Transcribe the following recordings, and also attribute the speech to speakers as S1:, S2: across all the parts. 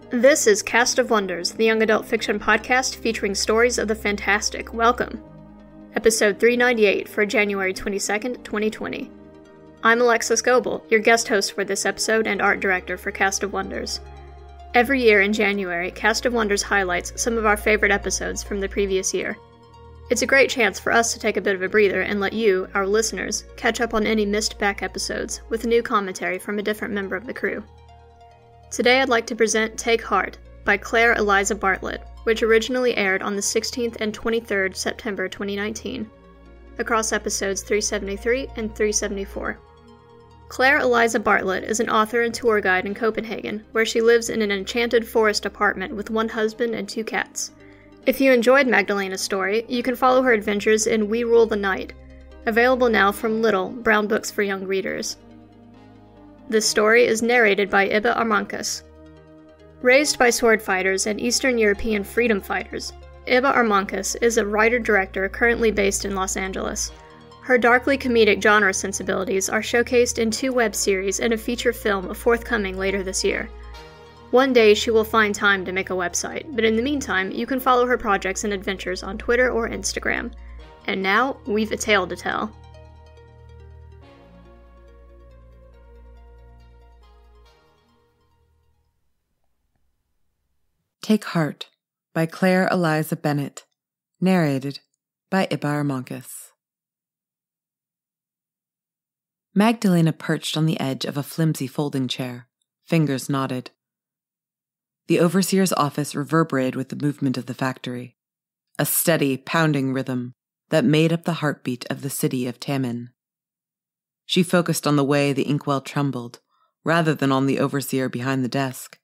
S1: This is Cast of Wonders, the young adult fiction podcast featuring stories of the fantastic. Welcome. Episode 398 for January 22nd, 2020. I'm Alexis Goebel, your guest host for this episode and art director for Cast of Wonders. Every year in January, Cast of Wonders highlights some of our favorite episodes from the previous year. It's a great chance for us to take a bit of a breather and let you, our listeners, catch up on any missed back episodes with new commentary from a different member of the crew. Today I'd like to present Take Heart by Claire Eliza Bartlett, which originally aired on the 16th and 23rd September 2019, across episodes 373 and 374. Claire Eliza Bartlett is an author and tour guide in Copenhagen, where she lives in an enchanted forest apartment with one husband and two cats. If you enjoyed Magdalena's story, you can follow her adventures in We Rule the Night, available now from Little, Brown Books for Young Readers. This story is narrated by Ibba Armankas. Raised by sword fighters and Eastern European freedom fighters, Ibba Armankas is a writer-director currently based in Los Angeles. Her darkly comedic genre sensibilities are showcased in 2 web series and a feature film forthcoming later this year. One day she will find time to make a website, but in the meantime, you can follow her projects and adventures on Twitter or Instagram. And now, we've a tale to tell.
S2: Take Heart by Claire Eliza Bennett, narrated by Ibba Armankas. Magdalena perched on the edge of a flimsy folding chair, fingers knotted. The overseer's office reverberated with the movement of the factory, a steady, pounding rhythm that made up the heartbeat of the city of Tamen. She focused on the way the inkwell trembled, rather than on the overseer behind the desk,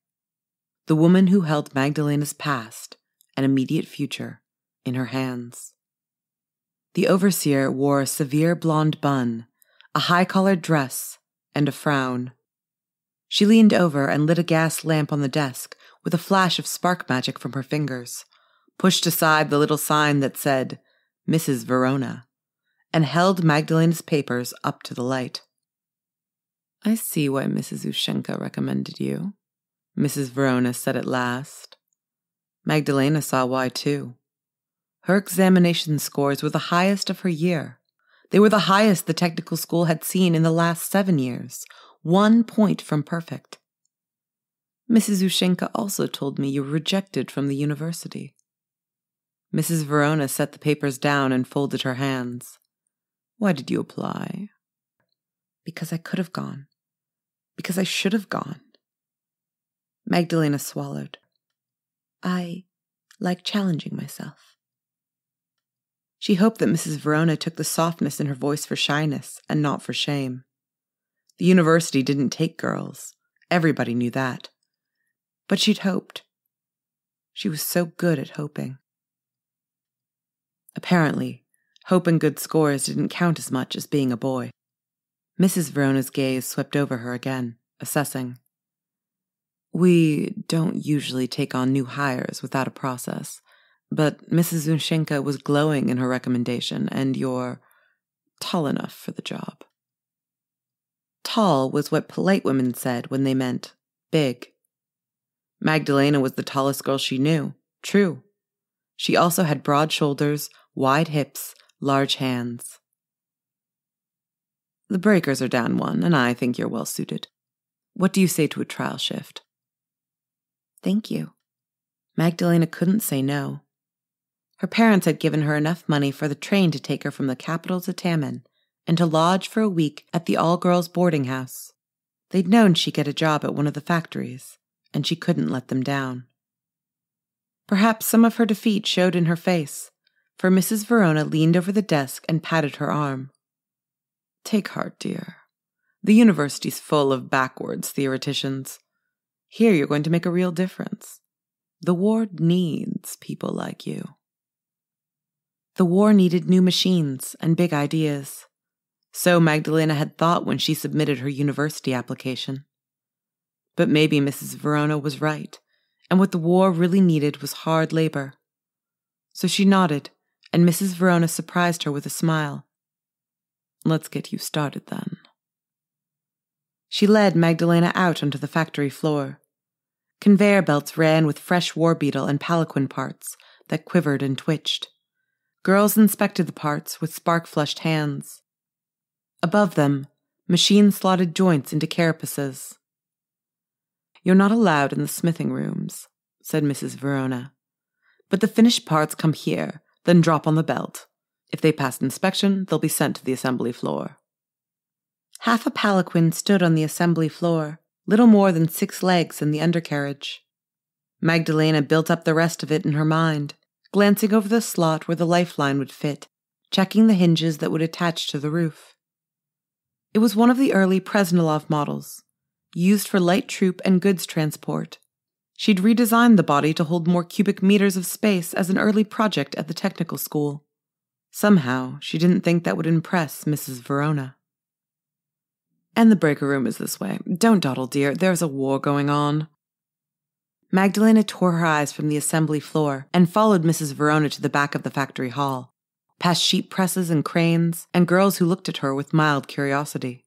S2: the woman who held Magdalena's past and immediate future in her hands. The overseer wore a severe blonde bun, a high-collared dress, and a frown. She leaned over and lit a gas lamp on the desk with a flash of spark magic from her fingers, pushed aside the little sign that said, Mrs. Verona, and held Magdalena's papers up to the light. I see why Mrs. Ushenka recommended you, Mrs. Verona said at last. Magdalena saw why, too. Her examination scores were the highest of her year. They were the highest the technical school had seen in the last 7 years, 1 point from perfect. Mrs. Ushenka also told me you were rejected from the university. Mrs. Verona set the papers down and folded her hands. Why did you apply? Because I could have gone. Because I should have gone. Magdalena swallowed. I like challenging myself. She hoped that Mrs. Verona took the softness in her voice for shyness and not for shame. The university didn't take girls. Everybody knew that. But she'd hoped. She was so good at hoping. Apparently, hope and good scores didn't count as much as being a boy. Mrs. Verona's gaze swept over her again, assessing. We don't usually take on new hires without a process, but Mrs. Ushenka was glowing in her recommendation, and you're tall enough for the job. Tall was what polite women said when they meant big. Magdalena was the tallest girl she knew, true. She also had broad shoulders, wide hips, large hands. The breakers are down 1, and I think you're well suited. What do you say to a trial shift? Thank you. Magdalena couldn't say no. Her parents had given her enough money for the train to take her from the capital to Tamen, and to lodge for a week at the all-girls boarding house. They'd known she'd get a job at one of the factories, and she couldn't let them down. Perhaps some of her defeat showed in her face, for Mrs. Verona leaned over the desk and patted her arm. Take heart, dear. The university's full of backwards theoreticians. Here you're going to make a real difference. The war needs people like you. The war needed new machines and big ideas. So Magdalena had thought when she submitted her university application. But maybe Mrs. Verona was right, and what the war really needed was hard labor. So she nodded, and Mrs. Verona surprised her with a smile. Let's get you started then. She led Magdalena out onto the factory floor. Conveyor belts ran with fresh war beetle and palanquin parts that quivered and twitched. Girls inspected the parts with spark-flushed hands. Above them, machines slotted joints into carapaces. "You're not allowed in the smithing rooms," said Mrs. Verona. "But the finished parts come here, then drop on the belt. If they pass inspection, they'll be sent to the assembly floor." Half a palanquin stood on the assembly floor, little more than 6 legs in the undercarriage. Magdalena built up the rest of it in her mind, glancing over the slot where the lifeline would fit, checking the hinges that would attach to the roof. It was one of the early Presnilov models, used for light troop and goods transport. She'd redesigned the body to hold more cubic meters of space as an early project at the technical school. Somehow, she didn't think that would impress Mrs. Verona. "And the breaker room is this way. Don't dawdle, dear. There's a war going on." Magdalena tore her eyes from the assembly floor and followed Mrs. Verona to the back of the factory hall, past sheet presses and cranes, and girls who looked at her with mild curiosity.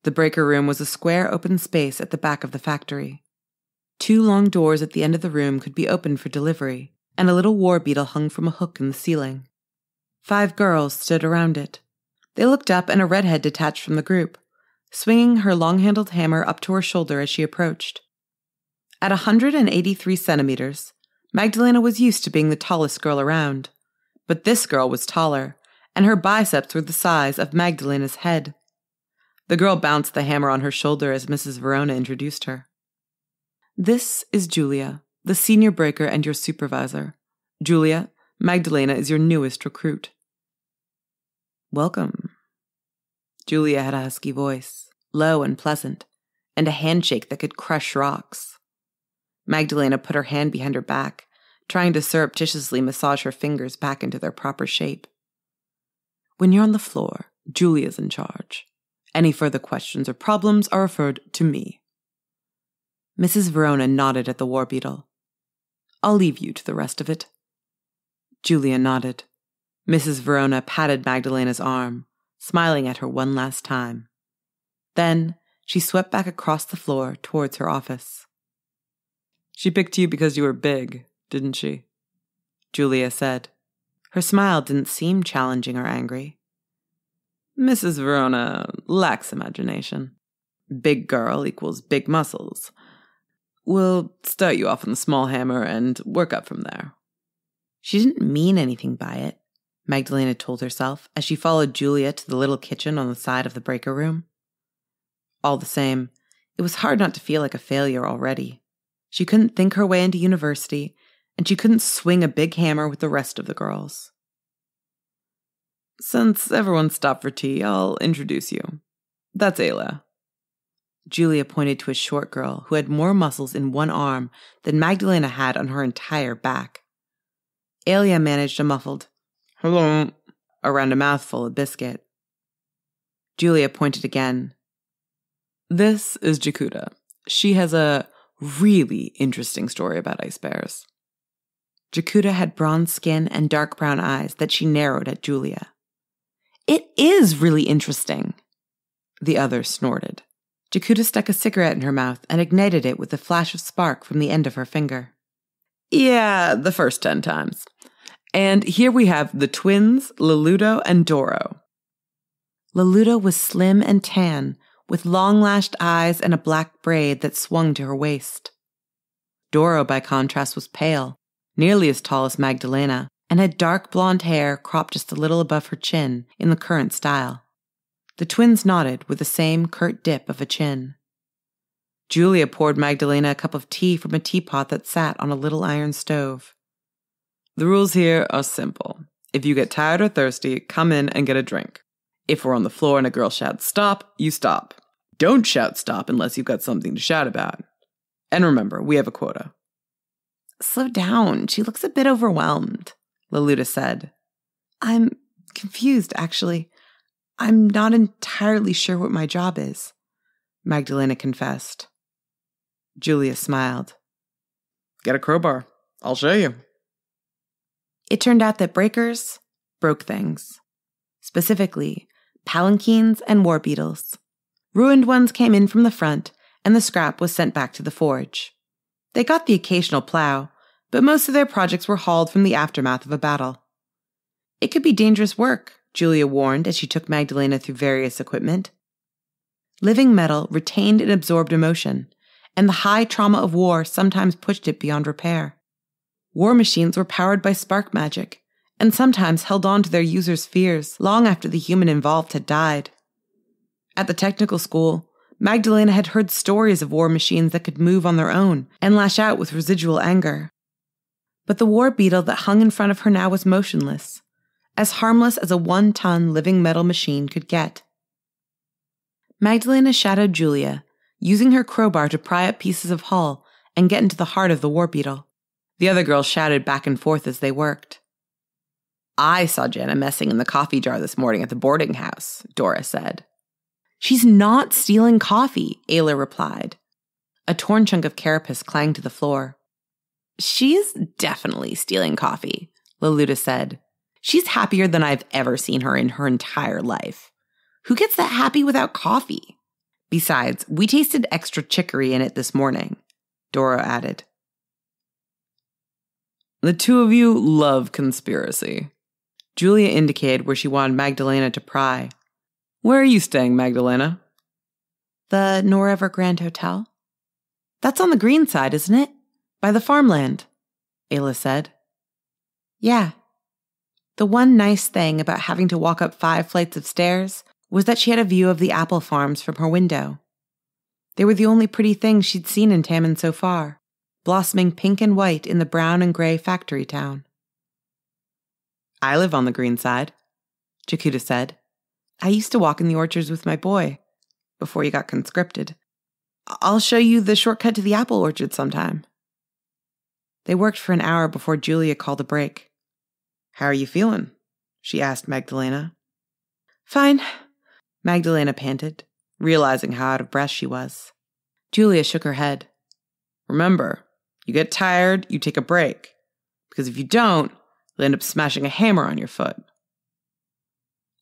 S2: The breaker room was a square open space at the back of the factory. 2 long doors at the end of the room could be opened for delivery, and a little war beetle hung from a hook in the ceiling. 5 girls stood around it. They looked up, and a redhead detached from the group, swinging her long-handled hammer up to her shoulder as she approached. At 183 centimeters, Magdalena was used to being the tallest girl around, but this girl was taller, and her biceps were the size of Magdalena's head. The girl bounced the hammer on her shoulder as Mrs. Verona introduced her. "This is Julia, the senior breaker and your supervisor. Julia, Magdalena is your newest recruit." "Welcome." Julia had a husky voice, low and pleasant, and a handshake that could crush rocks. Magdalena put her hand behind her back, trying to surreptitiously massage her fingers back into their proper shape. "When you're on the floor, Julia's in charge. Any further questions or problems are referred to me." Mrs. Verona nodded at the war beetle. "I'll leave you to the rest of it." Julia nodded. Mrs. Verona patted Magdalena's arm, smiling at her one last time. Then she swept back across the floor towards her office. "She picked you because you were big, didn't she?" Julia said. Her smile didn't seem challenging or angry. "Mrs. Verona lacks imagination. Big girl equals big muscles. We'll start you off on the small hammer and work up from there." She didn't mean anything by it, Magdalena told herself as she followed Julia to the little kitchen on the side of the breaker room. All the same, it was hard not to feel like a failure already. She couldn't think her way into university, and she couldn't swing a big hammer with the rest of the girls. "Since everyone stopped for tea, I'll introduce you. That's Ayla." Julia pointed to a short girl who had more muscles in one arm than Magdalena had on her entire back. Ayla managed a muffled, "Hello," around a mouthful of biscuit. Julia pointed again. "This is Jakuta. She has a really interesting story about ice bears." Jakuta had bronze skin and dark brown eyes that she narrowed at Julia. "It is really interesting." The other snorted. Jakuta stuck a cigarette in her mouth and ignited it with a flash of spark from the end of her finger. "Yeah, the first 10 times. And here we have the twins, Leludo and Doro." Leludo was slim and tan, with long-lashed eyes and a black braid that swung to her waist. Doro, by contrast, was pale, nearly as tall as Magdalena, and had dark blonde hair cropped just a little above her chin in the current style. The twins nodded with the same curt dip of a chin. Julia poured Magdalena a cup of tea from a teapot that sat on a little iron stove. "The rules here are simple. If you get tired or thirsty, come in and get a drink. If we're on the floor and a girl shouts stop, you stop. Don't shout stop unless you've got something to shout about. And remember, we have a quota." "Slow down. She looks a bit overwhelmed," Leluda said. "I'm confused, actually. I'm not entirely sure what my job is," Magdalena confessed. Julia smiled. "Get a crowbar. I'll show you." It turned out that breakers broke things. Specifically, palanquins and war beetles. Ruined ones came in from the front, and the scrap was sent back to the forge. They got the occasional plow, but most of their projects were hauled from the aftermath of a battle. It could be dangerous work, Julia warned as she took Magdalena through various equipment. Living metal retained and absorbed emotion, and the high trauma of war sometimes pushed it beyond repair. War machines were powered by spark magic, and sometimes held on to their users' fears long after the human involved had died. At the technical school, Magdalena had heard stories of war machines that could move on their own and lash out with residual anger. But the war beetle that hung in front of her now was motionless, as harmless as a 1-ton living metal machine could get. Magdalena shadowed Julia, using her crowbar to pry up pieces of hull and get into the heart of the war beetle. The other girls shouted back and forth as they worked. "I saw Jana messing in the coffee jar this morning at the boarding house," Dora said. "She's not stealing coffee," Ayla replied. A torn chunk of carapace clanged to the floor. "She's definitely stealing coffee," Laluta said. "She's happier than I've ever seen her in her entire life. Who gets that happy without coffee? Besides, we tasted extra chicory in it this morning," Dora added. "The two of you love conspiracy." Julia indicated where she wanted Magdalena to pry. "Where are you staying, Magdalena?" "The Norever Grand Hotel." "That's on the green side, isn't it? By the farmland," Ayla said. "Yeah." The one nice thing about having to walk up 5 flights of stairs was that she had a view of the apple farms from her window. They were the only pretty things she'd seen in Tammin so far, blossoming pink and white in the brown and gray factory town. "I live on the green side," Jakuta said. "I used to walk in the orchards with my boy, before he got conscripted. I'll show you the shortcut to the apple orchard sometime." They worked for an hour before Julia called a break. "How are you feeling?" she asked Magdalena. "Fine," Magdalena panted, realizing how out of breath she was. Julia shook her head. "Remember, you get tired, you take a break. Because if you don't, you'll end up smashing a hammer on your foot."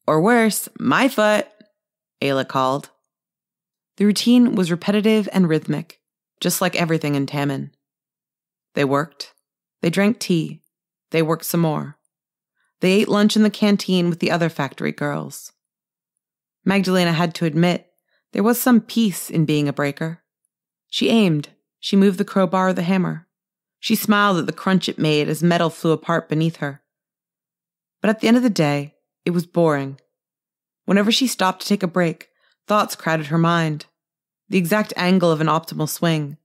S2: "Or worse, my foot," Ayla called. The routine was repetitive and rhythmic, just like everything in Tammin. They worked. They drank tea. They worked some more. They ate lunch in the canteen with the other factory girls. Magdalena had to admit there was some peace in being a breaker. She aimed. She moved the crowbar or the hammer. She smiled at the crunch it made as metal flew apart beneath her. But at the end of the day, it was boring. Whenever she stopped to take a break, thoughts crowded her mind. The exact angle of an optimal swing.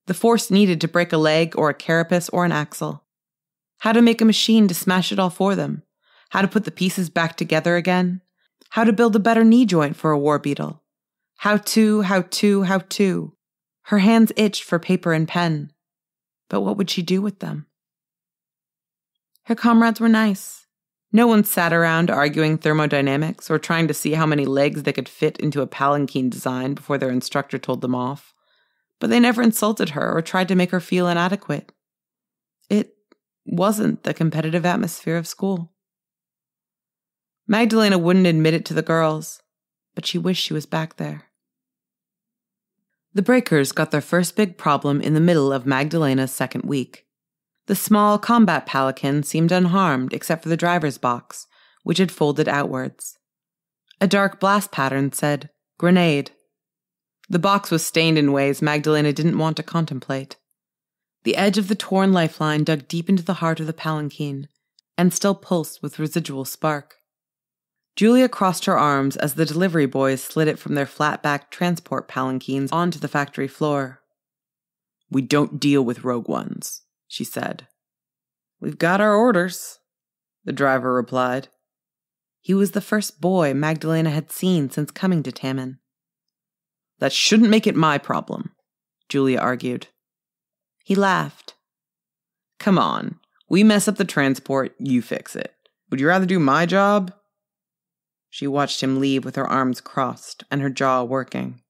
S2: The force needed to break a leg or a carapace or an axle. How to make a machine to smash it all for them. How to put the pieces back together again. How to build a better knee joint for a war beetle. How to. Her hands itched for paper and pen. But what would she do with them? Her comrades were nice. No one sat around arguing thermodynamics or trying to see how many legs they could fit into a palanquin design before their instructor told them off. But they never insulted her or tried to make her feel inadequate. It wasn't the competitive atmosphere of school. Magdalena wouldn't admit it to the girls, but she wished she was back there. The breakers got their first big problem in the middle of Magdalena's second week. The small combat palanquin seemed unharmed except for the driver's box, which had folded outwards. A dark blast pattern said, "Grenade." The box was stained in ways Magdalena didn't want to contemplate. The edge of the torn lifeline dug deep into the heart of the palanquin, and still pulsed with residual spark. Julia crossed her arms as the delivery boys slid it from their flat-backed transport palanquins onto the factory floor. "We don't deal with rogue ones," she said. "We've got our orders," the driver replied. He was the first boy Magdalena had seen since coming to Tammin. "That shouldn't make it my problem," Julia argued. He laughed. "Come on, we mess up the transport, you fix it. Would you rather do my job?" She watched him leave with her arms crossed and her jaw working.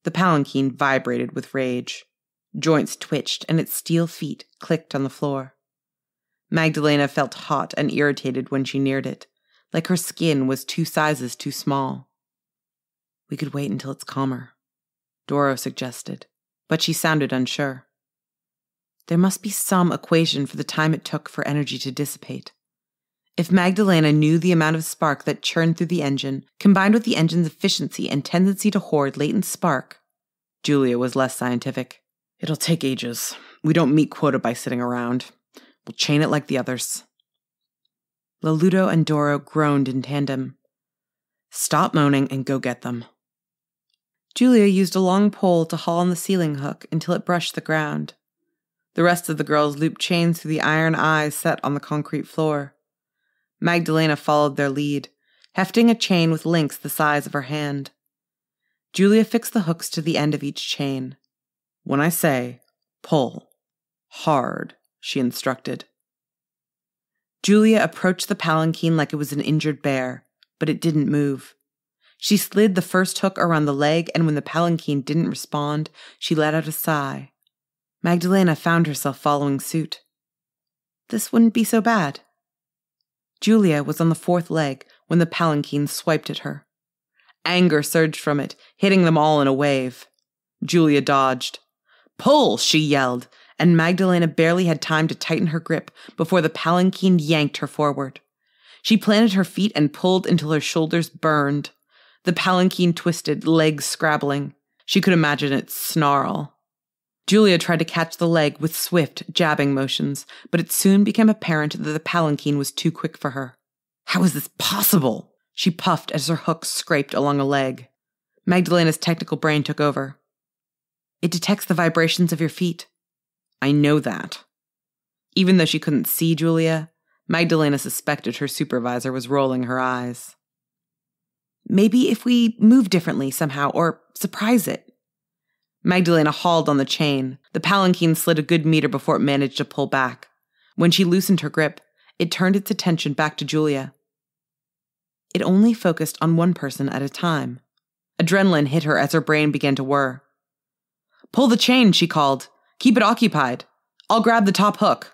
S2: The palanquin vibrated with rage. Joints twitched and its steel feet clicked on the floor. Magdalena felt hot and irritated when she neared it, like her skin was 2 sizes too small. "We could wait until it's calmer." Doro suggested, but she sounded unsure. There must be some equation for the time it took for energy to dissipate. If Magdalena knew the amount of spark that churned through the engine, combined with the engine's efficiency and tendency to hoard latent spark, Julia was less scientific. It'll take ages. We don't meet quota by sitting around. We'll chain it like the others. Loluto and Doro groaned in tandem. Stop moaning and go get them. Julia used a long pole to haul on the ceiling hook until it brushed the ground. The rest of the girls looped chains through the iron eyes set on the concrete floor. Magdalena followed their lead, hefting a chain with links the size of her hand. Julia fixed the hooks to the end of each chain. When I say, pull. Hard, she instructed. Julia approached the palanquin like it was an injured bear, but it didn't move. She slid the first hook around the leg, and when the palanquin didn't respond, she let out a sigh. Magdalena found herself following suit. This wouldn't be so bad. Julia was on the fourth leg when the palanquin swiped at her. Anger surged from it, hitting them all in a wave. Julia dodged. Pull, she yelled, and Magdalena barely had time to tighten her grip before the palanquin yanked her forward. She planted her feet and pulled until her shoulders burned. The palanquin twisted, legs scrabbling. She could imagine its snarl. Julia tried to catch the leg with swift, jabbing motions, but it soon became apparent that the palanquin was too quick for her. How is this possible? She puffed as her hook scraped along a leg. Magdalena's technical brain took over. It detects the vibrations of your feet. I know that. Even though she couldn't see Julia, Magdalena suspected her supervisor was rolling her eyes. Maybe if we move differently somehow, or surprise it. Magdalena hauled on the chain. The palanquin slid a good meter before it managed to pull back. When she loosened her grip, it turned its attention back to Julia. It only focused on one person at a time. Adrenaline hit her as her brain began to whir. Pull the chain, she called. Keep it occupied. I'll grab the top hook.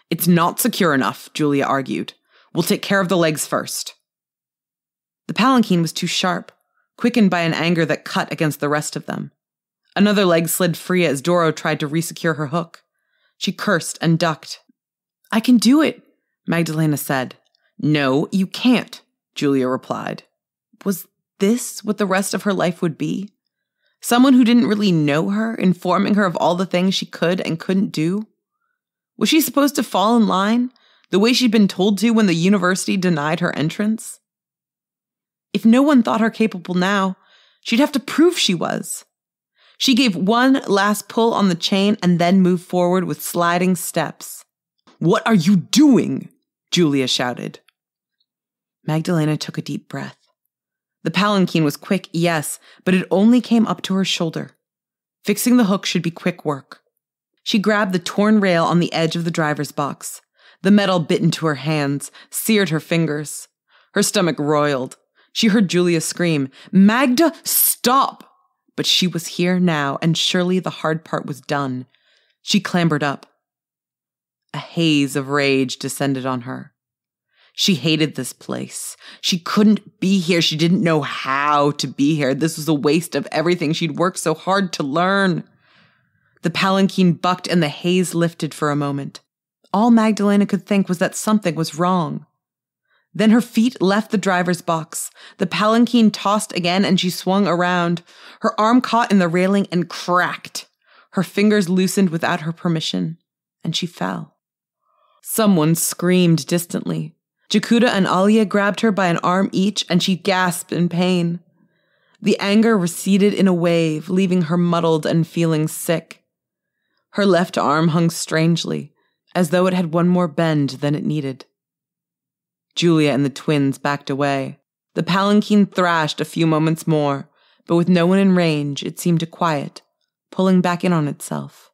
S2: It's not secure enough, Julia argued. We'll take care of the legs first. The palanquin was too sharp, quickened by an anger that cut against the rest of them. Another leg slid free as Doro tried to resecure her hook. She cursed and ducked. I can do it, Magdalena said. No, you can't, Julia replied. Was this what the rest of her life would be? Someone who didn't really know her, informing her of all the things she could and couldn't do? Was she supposed to fall in line, the way she'd been told to when the university denied her entrance? If no one thought her capable now, she'd have to prove she was. She gave one last pull on the chain and then moved forward with sliding steps. What are you doing? Julia shouted. Magdalena took a deep breath. The palanquin was quick, yes, but it only came up to her shoulder. Fixing the hook should be quick work. She grabbed the torn rail on the edge of the driver's box. The metal bit into her hands, seared her fingers. Her stomach roiled. She heard Julia scream, Magda, stop! But she was here now, and surely the hard part was done. She clambered up. A haze of rage descended on her. She hated this place. She couldn't be here. She didn't know how to be here. This was a waste of everything she'd worked so hard to learn. The palanquin bucked and the haze lifted for a moment. All Magdalena could think was that something was wrong. Then her feet left the driver's box. The palanquin tossed again and she swung around. Her arm caught in the railing and cracked. Her fingers loosened without her permission, and she fell. Someone screamed distantly. Jakuta and Alia grabbed her by an arm each, and she gasped in pain. The anger receded in a wave, leaving her muddled and feeling sick. Her left arm hung strangely, as though it had one more bend than it needed. Julia and the twins backed away. The palanquin thrashed a few moments more, but with no one in range, it seemed to quiet, pulling back in on itself.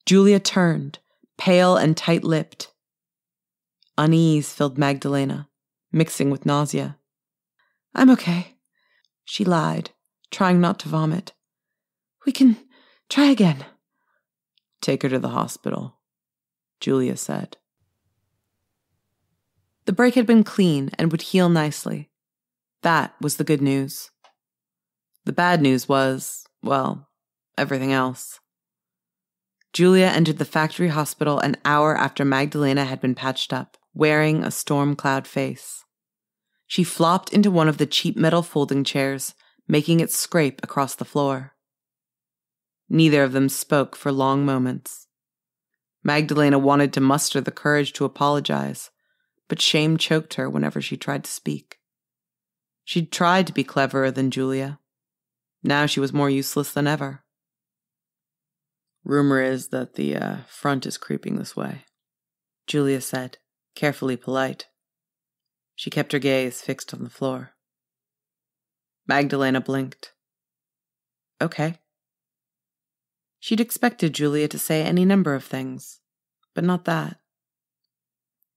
S2: Julia turned, pale and tight-lipped. Unease filled Magdalena, mixing with nausea. I'm okay, she lied, trying not to vomit. We can try again. Take her to the hospital, Julia said. The break had been clean and would heal nicely. That was the good news. The bad news was, well, everything else. Julia entered the factory hospital an hour after Magdalena had been patched up, wearing a storm cloud face. She flopped into one of the cheap metal folding chairs, making it scrape across the floor. Neither of them spoke for long moments. Magdalena wanted to muster the courage to apologize, but shame choked her whenever she tried to speak. She'd tried to be cleverer than Julia. Now she was more useless than ever. Rumor is that the front is creeping this way, Julia said, carefully polite. She kept her gaze fixed on the floor. Magdalena blinked. Okay. She'd expected Julia to say any number of things, but not that.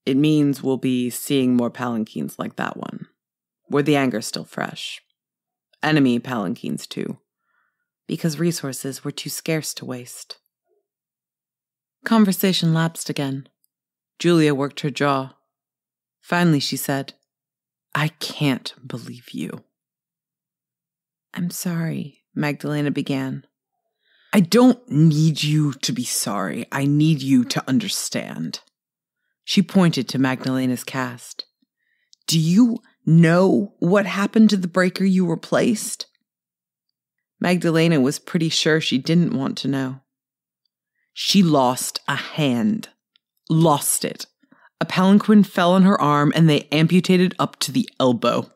S2: It means we'll be seeing more palanquins like that one, where the anger's still fresh. Enemy palanquins, too, because resources were too scarce to waste. Conversation lapsed again. Julia worked her jaw. Finally, she said, I can't believe you. I'm sorry, Magdalena began. I don't need you to be sorry. I need you to understand. She pointed to Magdalena's cast. Do you know what happened to the breaker you replaced? Magdalena was pretty sure she didn't want to know. She lost a hand. Lost it. A palanquin fell on her arm and they amputated up to the elbow.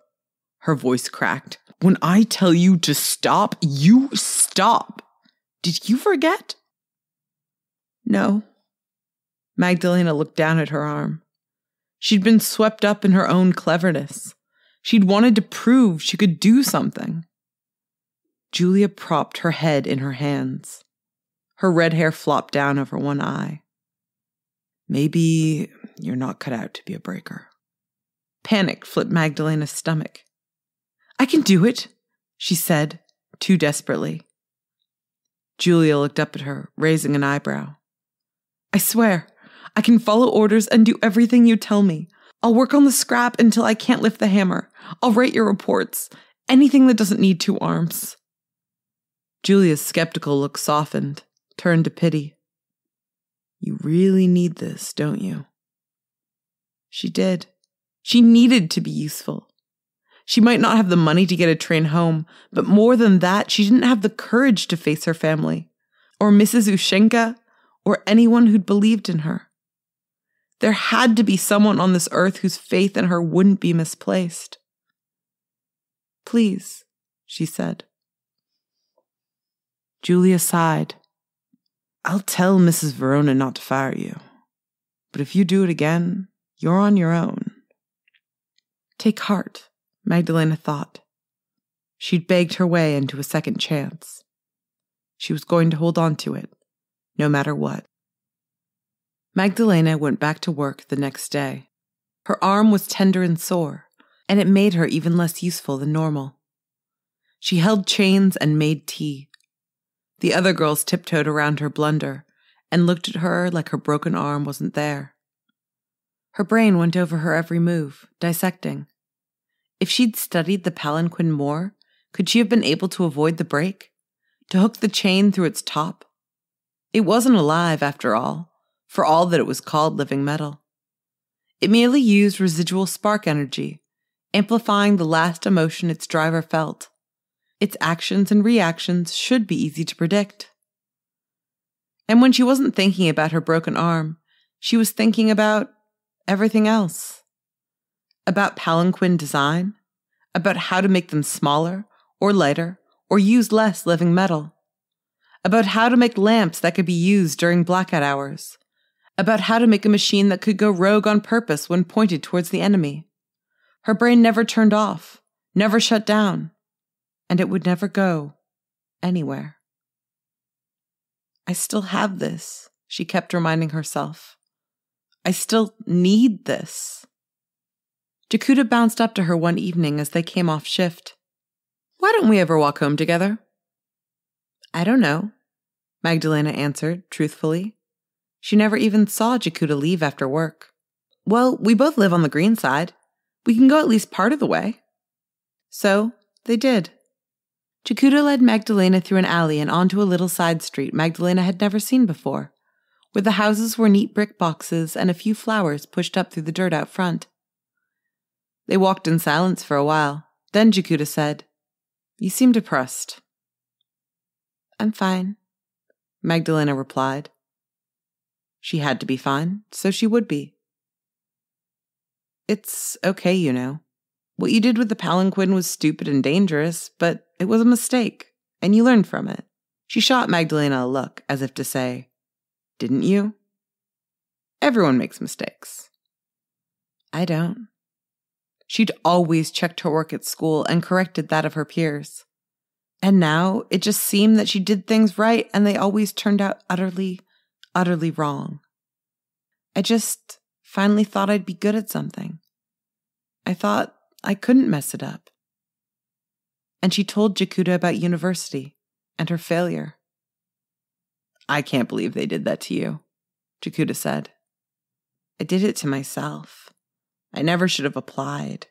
S2: Her voice cracked. When I tell you to stop, you stop. Did you forget? No. Magdalena looked down at her arm. She'd been swept up in her own cleverness. She'd wanted to prove she could do something. Julia propped her head in her hands. Her red hair flopped down over one eye. Maybe you're not cut out to be a breaker. Panic flipped Magdalena's stomach. I can do it, she said, too desperately. Julia looked up at her, raising an eyebrow. I swear, I can follow orders and do everything you tell me. I'll work on the scrap until I can't lift the hammer. I'll write your reports. Anything that doesn't need 2 arms. Julia's skeptical look softened, turned to pity. You really need this, don't you? She did. She needed to be useful. She might not have the money to get a train home, but more than that, she didn't have the courage to face her family, or Mrs. Ushenka, or anyone who'd believed in her. There had to be someone on this earth whose faith in her wouldn't be misplaced. Please, she said. Julia sighed. I'll tell Mrs. Verona not to fire you, but if you do it again, you're on your own. Take heart, Magdalena thought. She'd begged her way into a second chance. She was going to hold on to it, no matter what. Magdalena went back to work the next day. Her arm was tender and sore, and it made her even less useful than normal. She held chains and made tea. The other girls tiptoed around her blunder and looked at her like her broken arm wasn't there. Her brain went over her every move, dissecting. If she'd studied the palanquin more, could she have been able to avoid the break? To hook the chain through its top? It wasn't alive, after all, for all that it was called living metal. It merely used residual spark energy, amplifying the last emotion its driver felt. Its actions and reactions should be easy to predict. And when she wasn't thinking about her broken arm, she was thinking about everything else. About palanquin design, about how to make them smaller or lighter or use less living metal, about how to make lamps that could be used during blackout hours, about how to make a machine that could go rogue on purpose when pointed towards the enemy. Her brain never turned off, never shut down, and it would never go anywhere. I still have this, she kept reminding herself. I still need this. Jakuta bounced up to her one evening as they came off shift. Why don't we ever walk home together? I don't know, Magdalena answered, truthfully. She never even saw Jakuta leave after work. Well, we both live on the green side. We can go at least part of the way. So, they did. Jakuta led Magdalena through an alley and onto a little side street Magdalena had never seen before, where the houses were neat brick boxes and a few flowers pushed up through the dirt out front. They walked in silence for a while. Then Jakuta said, "You seem depressed." "I'm fine," Magdalena replied. She had to be fine, so she would be. "It's okay, you know. What you did with the palanquin was stupid and dangerous, but it was a mistake, and you learned from it." She shot Magdalena a look, as if to say, "Didn't you? Everyone makes mistakes." "I don't." She'd always checked her work at school and corrected that of her peers. And now it just seemed that she did things right and they always turned out utterly, utterly wrong. I just finally thought I'd be good at something. I thought I couldn't mess it up. And she told Jakuta about university and her failure. "I can't believe they did that to you," Jakuta said. "I did it to myself. I never should have applied."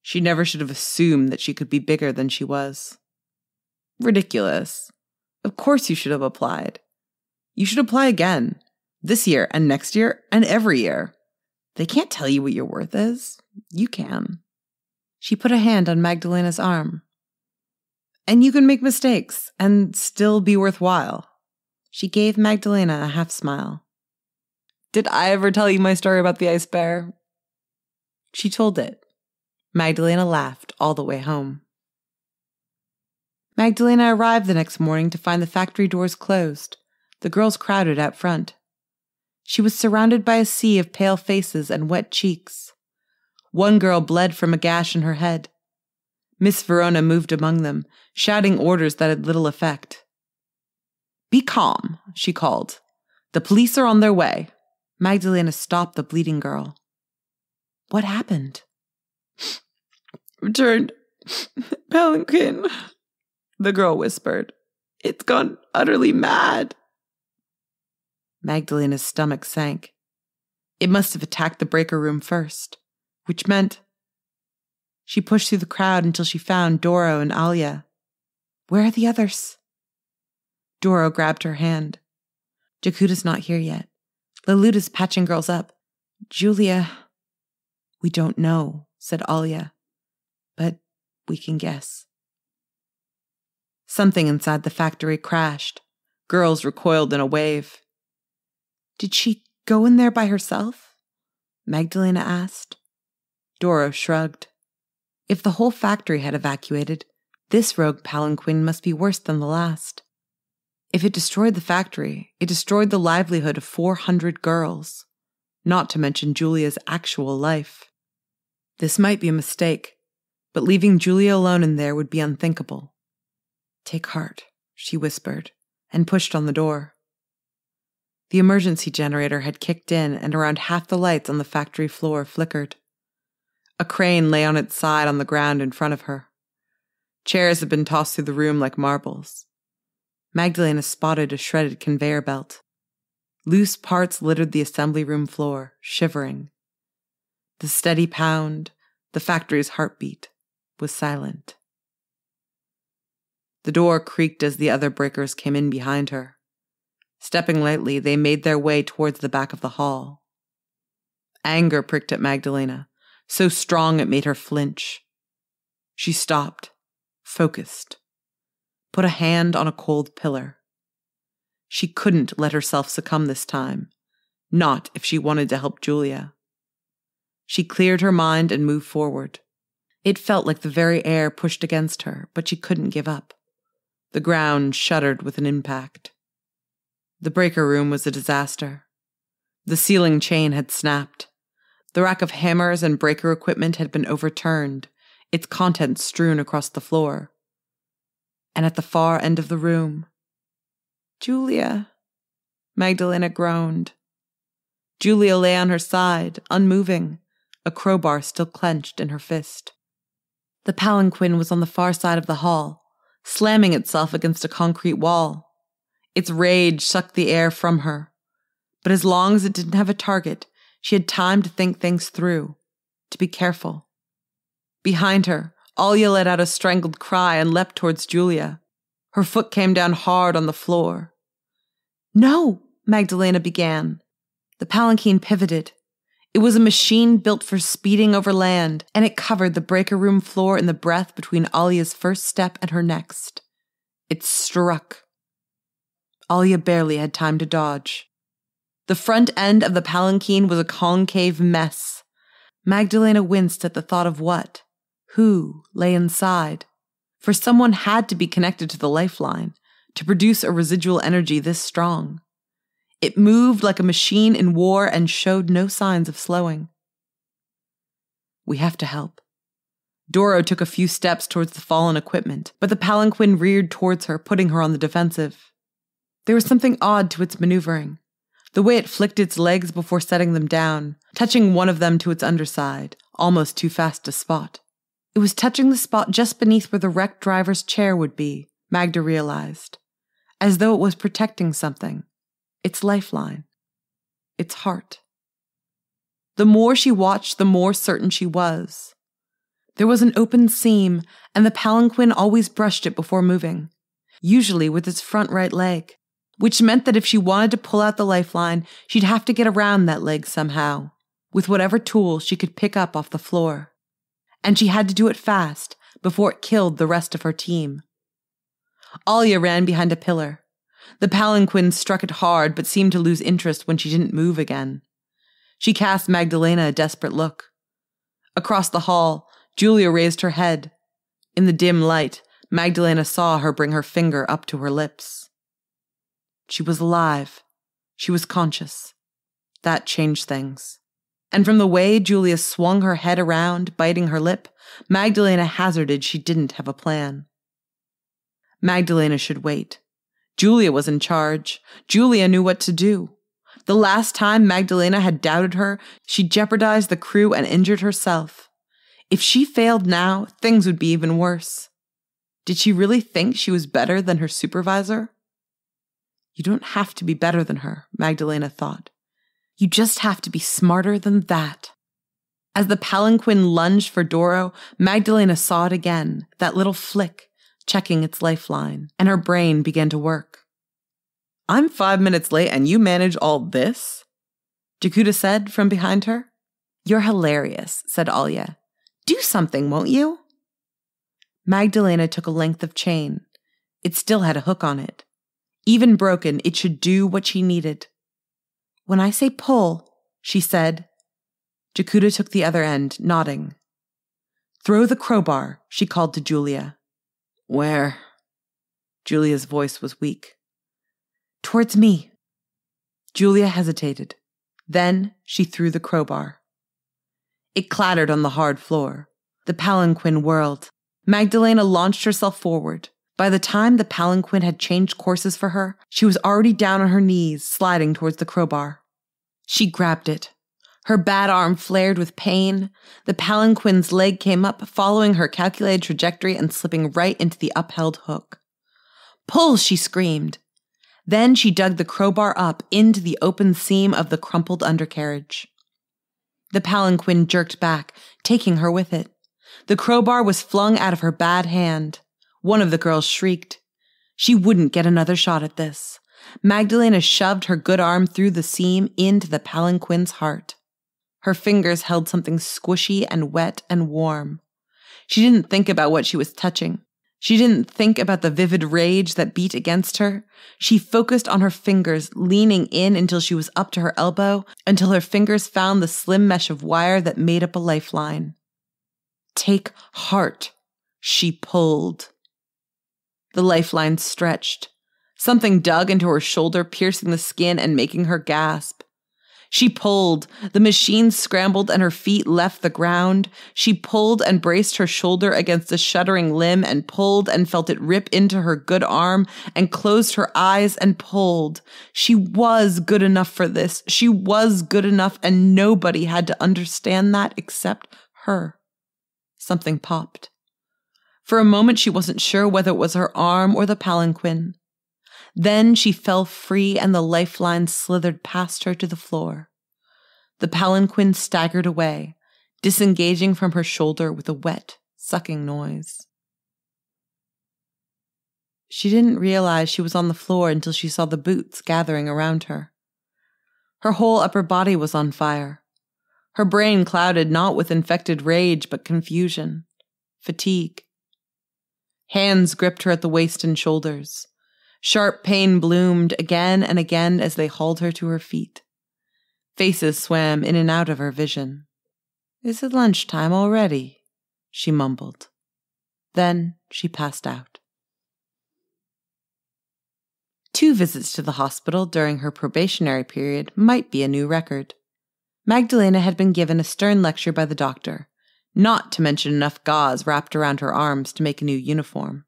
S2: She never should have assumed that she could be bigger than she was. "Ridiculous. Of course you should have applied. You should apply again, this year and next year and every year. They can't tell you what your worth is. You can." She put a hand on Magdalena's arm. "And you can make mistakes and still be worthwhile." She gave Magdalena a half smile. "Did I ever tell you my story about the ice bear?" She told it. Magdalena laughed all the way home. Magdalena arrived the next morning to find the factory doors closed, the girls crowded out front. She was surrounded by a sea of pale faces and wet cheeks. One girl bled from a gash in her head. Miss Verona moved among them, shouting orders that had little effect. "Be calm," she called. "The police are on their way." Magdalena stopped the bleeding girl. "What happened?" "Returned palanquin," the girl whispered. "It's gone utterly mad." Magdalena's stomach sank. It must have attacked the breaker room first, which meant... She pushed through the crowd until she found Doro and Alia. "Where are the others?" Doro grabbed her hand. "Jakuta's not here yet. Laluta's patching girls up. Julia..." "We don't know," said Alia. "But we can guess." Something inside the factory crashed. Girls recoiled in a wave. "Did she go in there by herself?" Magdalena asked. Doro shrugged. If the whole factory had evacuated, this rogue palanquin must be worse than the last. If it destroyed the factory, it destroyed the livelihood of 400 girls, not to mention Julia's actual life. This might be a mistake, but leaving Julia alone in there would be unthinkable. "Take heart," she whispered, and pushed on the door. The emergency generator had kicked in, and around half the lights on the factory floor flickered. A crane lay on its side on the ground in front of her. Chairs had been tossed through the room like marbles. Magdalena spotted a shredded conveyor belt. Loose parts littered the assembly room floor, shivering. The steady pound, the factory's heartbeat, was silent. The door creaked as the other breakers came in behind her. Stepping lightly, they made their way towards the back of the hall. Anger pricked at Magdalena, so strong it made her flinch. She stopped, focused, put a hand on a cold pillar. She couldn't let herself succumb this time, not if she wanted to help Julia. She cleared her mind and moved forward. It felt like the very air pushed against her, but she couldn't give up. The ground shuddered with an impact. The breaker room was a disaster. The ceiling chain had snapped. The rack of hammers and breaker equipment had been overturned, its contents strewn across the floor. And at the far end of the room, "Julia," Magdalena groaned. Julia lay on her side, unmoving, a crowbar still clenched in her fist. The palanquin was on the far side of the hall, slamming itself against a concrete wall. Its rage sucked the air from her. But as long as it didn't have a target, she had time to think things through, to be careful. Behind her, Alia let out a strangled cry and leapt towards Julia. Her foot came down hard on the floor. "No," Magdalena began. The palanquin pivoted. It was a machine built for speeding over land, and it covered the breaker room floor in the breath between Alia's first step and her next. It struck. Alia barely had time to dodge. The front end of the palanquin was a concave mess. Magdalena winced at the thought of who lay inside. For someone had to be connected to the lifeline to produce a residual energy this strong. It moved like a machine in war and showed no signs of slowing. "We have to help." Doro took a few steps towards the fallen equipment, but the palanquin reared towards her, putting her on the defensive. There was something odd to its maneuvering, the way it flicked its legs before setting them down, touching one of them to its underside, almost too fast to spot. It was touching the spot just beneath where the wrecked driver's chair would be, Magda realized, as though it was protecting something. Its lifeline. Its heart. The more she watched, the more certain she was. There was an open seam, and the palanquin always brushed it before moving, usually with its front right leg, which meant that if she wanted to pull out the lifeline, she'd have to get around that leg somehow, with whatever tool she could pick up off the floor. And she had to do it fast, before it killed the rest of her team. Alia ran behind a pillar. The palanquin struck it hard, but seemed to lose interest when she didn't move again. She cast Magdalena a desperate look. Across the hall, Julia raised her head. In the dim light, Magdalena saw her bring her finger up to her lips. She was alive. She was conscious. That changed things. And from the way Julia swung her head around, biting her lip, Magdalena hazarded she didn't have a plan. Magdalena should wait. Julia was in charge. Julia knew what to do. The last time Magdalena had doubted her, she jeopardized the crew and injured herself. If she failed now, things would be even worse. Did she really think she was better than her supervisor? You don't have to be better than her, Magdalena thought. You just have to be smarter than that. As the palanquin lunged for Doro, Magdalena saw it again, that little flick, checking its lifeline, and her brain began to work. "I'm 5 minutes late and you manage all this?" Jakuta said from behind her. "You're hilarious," said Alia. "Do something, won't you?" Magdalena took a length of chain. It still had a hook on it. Even broken, it should do what she needed. "When I say pull," she said. Jakuta took the other end, nodding. "Throw the crowbar," she called to Julia. "Where?" Julia's voice was weak. "Towards me." Julia hesitated. Then she threw the crowbar. It clattered on the hard floor. The palanquin whirled. Magdalena launched herself forward. By the time the palanquin had changed courses for her, she was already down on her knees, sliding towards the crowbar. She grabbed it. Her bad arm flared with pain. The palanquin's leg came up, following her calculated trajectory and slipping right into the upheld hook. "Pull!" she screamed. Then she dug the crowbar up into the open seam of the crumpled undercarriage. The palanquin jerked back, taking her with it. The crowbar was flung out of her bad hand. One of the girls shrieked. She wouldn't get another shot at this. Magdalena shoved her good arm through the seam into the palanquin's heart. Her fingers held something squishy and wet and warm. She didn't think about what she was touching. She didn't think about the vivid rage that beat against her. She focused on her fingers, leaning in until she was up to her elbow, until her fingers found the slim mesh of wire that made up a lifeline. "Take heart," she pulled. The lifeline stretched. Something dug into her shoulder, piercing the skin and making her gasp. She pulled. The machine scrambled and her feet left the ground. She pulled and braced her shoulder against a shuddering limb and pulled and felt it rip into her good arm and closed her eyes and pulled. She was good enough for this. She was good enough, and nobody had to understand that except her. Something popped. For a moment, she wasn't sure whether it was her arm or the palanquin. Then she fell free and the lifeline slithered past her to the floor. The palanquin staggered away, disengaging from her shoulder with a wet, sucking noise. She didn't realize she was on the floor until she saw the boots gathering around her. Her whole upper body was on fire. Her brain clouded not with infected rage, but confusion, fatigue. Hands gripped her at the waist and shoulders. Sharp pain bloomed again and again as they hauled her to her feet. Faces swam in and out of her vision. "Is it lunchtime already?" she mumbled. Then she passed out. 2 visits to the hospital during her probationary period might be a new record. Magdalena had been given a stern lecture by the doctor, not to mention enough gauze wrapped around her arms to make a new uniform.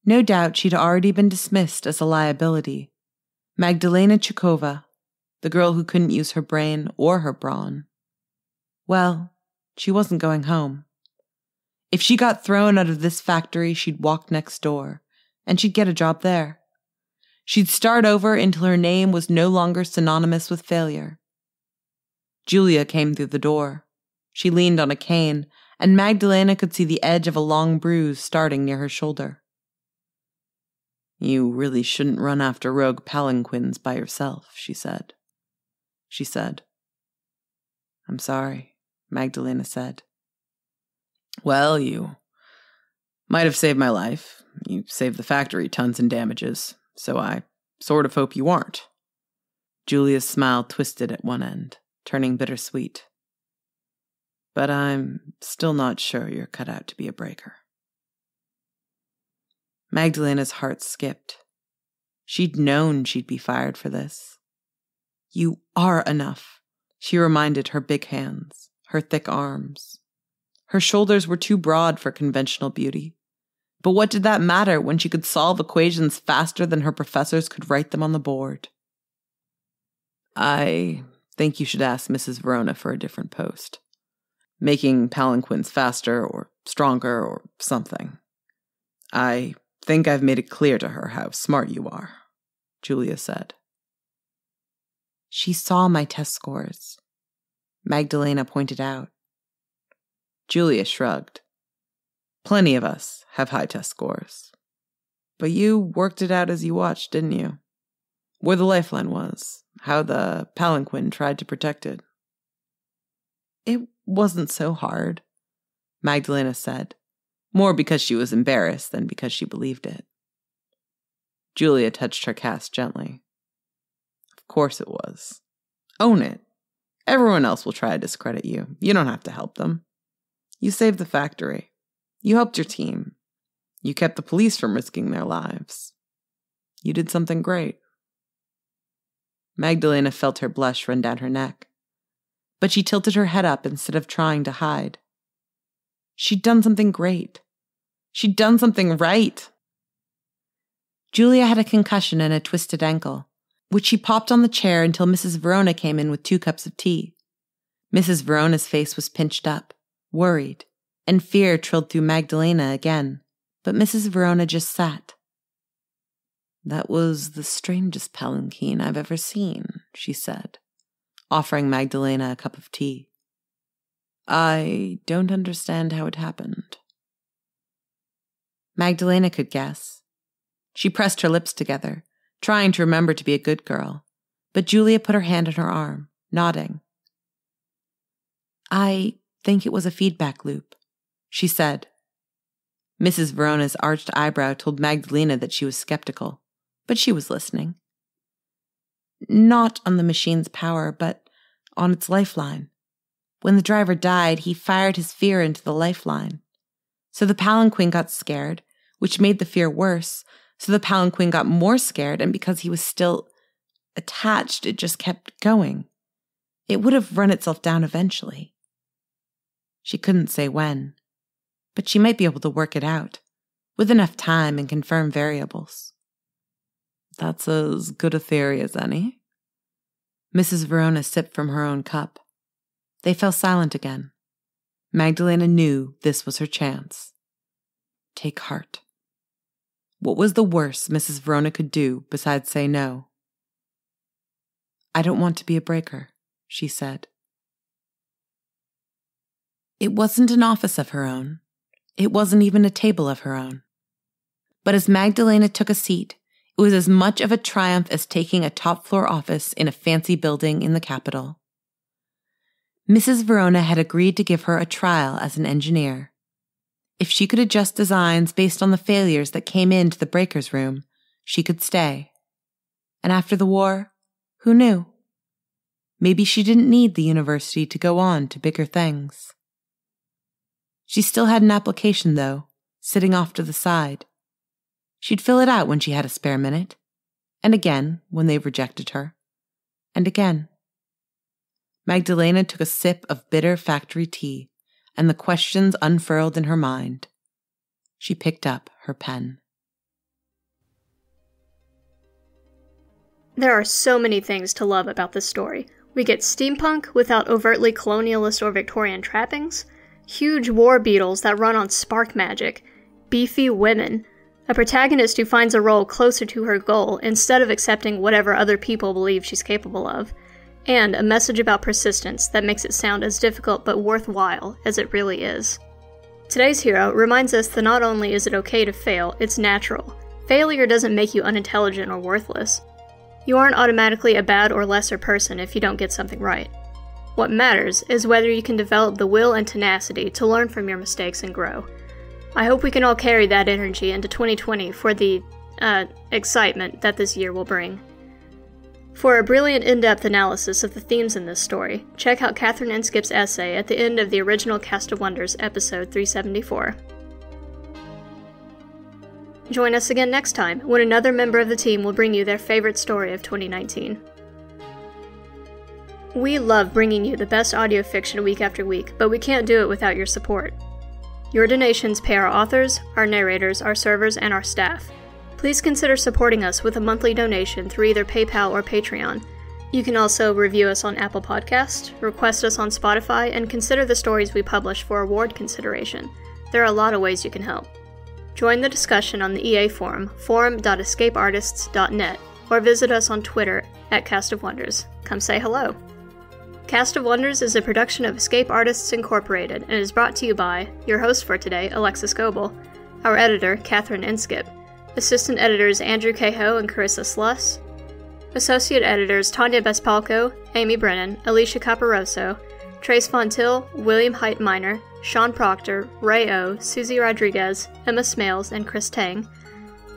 S2: No doubt she'd already been dismissed as a liability. Magdalena Chukova, the girl who couldn't use her brain or her brawn. Well, she wasn't going home. If she got thrown out of this factory, she'd walk next door, and she'd get a job there. She'd start over until her name was no longer synonymous with failure. Julia came through the door. She leaned on a cane, and Magdalena could see the edge of a long bruise starting near her shoulder. "You really shouldn't run after rogue palanquins by yourself," she said. "I'm sorry," Magdalena said. "Well, you might have saved my life. You saved the factory tons in damages, so I sort of hope you aren't." Julia's smile twisted at one end, turning bittersweet. "But I'm still not sure you're cut out to be a breaker." Magdalena's heart skipped. She'd known she'd be fired for this. "You are enough," she reminded her big hands, her thick arms. Her shoulders were too broad for conventional beauty. But what did that matter when she could solve equations faster than her professors could write them on the board? "I think you should ask Mrs. Verona for a different post. Making palanquins faster or stronger or something. I think I've made it clear to her how smart you are," Julia said. "She saw my test scores," Magdalena pointed out. Julia shrugged. "Plenty of us have high test scores. But you worked it out as you watched, didn't you? Where the lifeline was, how the palanquin tried to protect it." "It wasn't so hard," Magdalena said, more because she was embarrassed than because she believed it. Julia touched her cast gently. "Of course it was. Own it. Everyone else will try to discredit you. You don't have to help them. You saved the factory. You helped your team. You kept the police from risking their lives. You did something great." Magdalena felt her blush run down her neck, but she tilted her head up instead of trying to hide. She'd done something great. She'd done something right. Julia had a concussion and a twisted ankle, which she popped on the chair until Mrs. Verona came in with 2 cups of tea. Mrs. Verona's face was pinched up, worried, and fear trilled through Magdalena again, but Mrs. Verona just sat. "That was the strangest palanquin I've ever seen," she said, offering Magdalena a cup of tea. "I don't understand how it happened." Magdalena could guess. She pressed her lips together, trying to remember to be a good girl, but Julia put her hand on her arm, nodding. "I think it was a feedback loop," she said. Mrs. Verona's arched eyebrow told Magdalena that she was skeptical, but she was listening. "Not on the machine's power, but on its lifeline. When the driver died, he fired his fear into the lifeline. So the palanquin got scared, which made the fear worse, so the palanquin got more scared, and because he was still attached, it just kept going. It would have run itself down eventually." She couldn't say when, but she might be able to work it out, with enough time and confirm variables. "That's as good a theory as any." Mrs. Verona sipped from her own cup. They fell silent again. Magdalena knew this was her chance. Take heart. What was the worst Mrs. Verona could do besides say no? "I don't want to be a breaker," she said. It wasn't an office of her own. It wasn't even a table of her own. But as Magdalena took a seat, it was as much of a triumph as taking a top-floor office in a fancy building in the capital. Mrs. Verona had agreed to give her a trial as an engineer. If she could adjust designs based on the failures that came into the breaker's room, she could stay. And after the war, who knew? Maybe she didn't need the university to go on to bigger things. She still had an application, though, sitting off to the side. She'd fill it out when she had a spare minute, and again when they rejected her, and again. Magdalena took a sip of bitter factory tea, and the questions unfurled in her mind. She picked up her pen.
S1: There are so many things to love about this story. We get steampunk without overtly colonialist or Victorian trappings, huge war beetles that run on spark magic, beefy women, a protagonist who finds a role closer to her goal instead of accepting whatever other people believe she's capable of, and a message about persistence that makes it sound as difficult but worthwhile as it really is. Today's hero reminds us that not only is it okay to fail, it's natural. Failure doesn't make you unintelligent or worthless. You aren't automatically a bad or lesser person if you don't get something right. What matters is whether you can develop the will and tenacity to learn from your mistakes and grow. I hope we can all carry that energy into 2020 for the, excitement that this year will bring. For a brilliant in-depth analysis of the themes in this story, check out Catherine Inskip's essay at the end of the original Cast of Wonders, episode 374. Join us again next time, when another member of the team will bring you their favorite story of 2019. We love bringing you the best audio fiction week after week, but we can't do it without your support. Your donations pay our authors, our narrators, our servers, and our staff. Please consider supporting us with a monthly donation through either PayPal or Patreon. You can also review us on Apple Podcasts, request us on Spotify, and consider the stories we publish for award consideration. There are a lot of ways you can help. Join the discussion on the EA forum, forum.escapeartists.net, or visit us on Twitter at Cast of Wonders. Come say hello. Cast of Wonders is a production of Escape Artists Incorporated and is brought to you by your host for today, Alexis Goebel, our editor, Catherine Inskip, assistant editors Andrew Cahoe and Carissa Sluss, associate editors Tanya Bespalko, Amy Brennan, Alicia Caparoso, Trace Fontil, William Height Minor, Sean Proctor, Ray O, Susie Rodriguez, Emma Smales, and Chris Tang,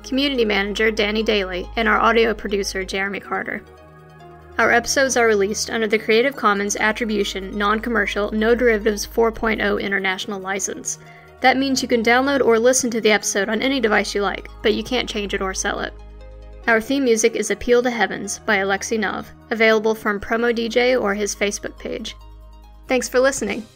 S1: community manager Danny Daly, and our audio producer Jeremy Carter. Our episodes are released under the Creative Commons Attribution, Non-Commercial, No Derivatives 4.0 International License. That means you can download or listen to the episode on any device you like, but you can't change it or sell it. Our theme music is Appeal to Heavens by Alexei Nov, available from Promo DJ or his Facebook page. Thanks for listening.